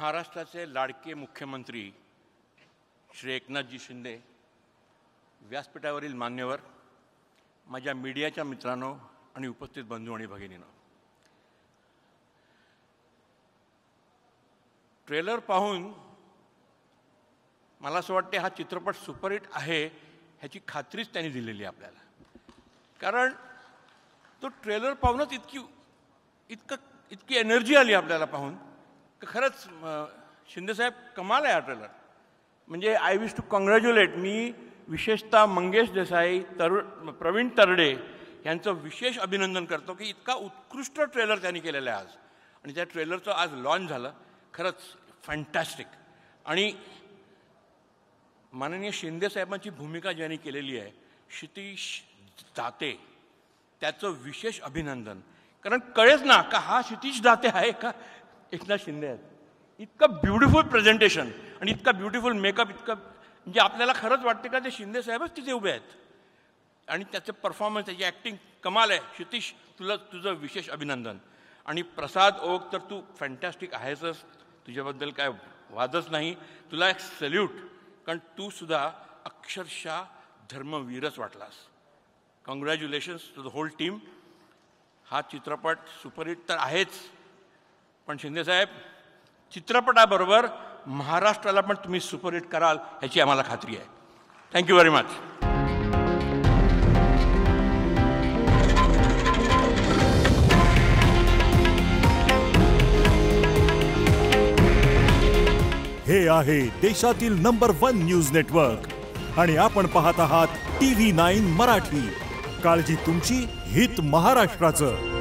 महाराष्ट्राचे लाडके मुख्यमंत्री श्री एकनाथजी शिंदे, व्यासपीठावरील मान्यवर, माझ्या मीडियाच्या मित्रांनो आणि उपस्थित बंधू आणि भगिनींनो, ट्रेलर पाहून मला असं वाटते हा चित्रपट सुपरहिट आहे ह्याची खात्रीच त्यांनी दिलेली आहे आपल्याला. कारण तो ट्रेलर पाहूनच इतकी एनर्जी आली आपल्याला पाहून की खरंच शिंदेसाहेब कमाल आहे हा ट्रेलर. म्हणजे आय विश टू कॉंग्रॅच्युलेट, मी विशेषतः मंगेश देसाई, प्रवीण तरडे यांचं विशेष अभिनंदन करतो की इतका उत्कृष्ट ट्रेलर त्यांनी केलेला आहे आज. आणि त्या ट्रेलरचं आज लॉन्च झालं, खरंच फॅन्टॅस्टिक. आणि माननीय शिंदेसाहेबांची भूमिका ज्यांनी केलेली आहे क्षितिज दाते, त्याचं विशेष अभिनंदन. कारण कळेच ना का हा क्षितिज दाते आहे का एकनाथ शिंदे आहेत. इतकं ब्युटिफुल प्रेझेंटेशन आणि इतका ब्युटिफुल मेकअप, इतकं म्हणजे आपल्याला खरंच वाटते का ते शिंदेसाहेबच तिथे उभे आहेत. आणि त्याचं परफॉर्मन्स, त्याची ॲक्टिंग कमाल आहे. क्षितिज, तुझं विशेष अभिनंदन. आणि प्रसाद ओक तर तू फॅन्टॅस्टिक आहेसच, तुझ्याबद्दल काय वादच नाही. तुला एक सल्यूट, कारण तू सुद्धा अक्षरशः धर्मवीरच वाटलास. Congratulations to the whole team. हा चित्रपट सुपरहिट तर आहेच, पण शिंदेसाहेब चित्रपटाबरोबर महाराष्ट्राला पण तुम्ही सुपरहिट कराल ह्याची आम्हाला खात्री आहे. Thank you very much. हे आहे देशातील नंबर 1 न्यूज नेटवर्क आणि आपण पाहत आहात TV9 मराठी. काळजी तुमची, हित महाराष्ट्राचं.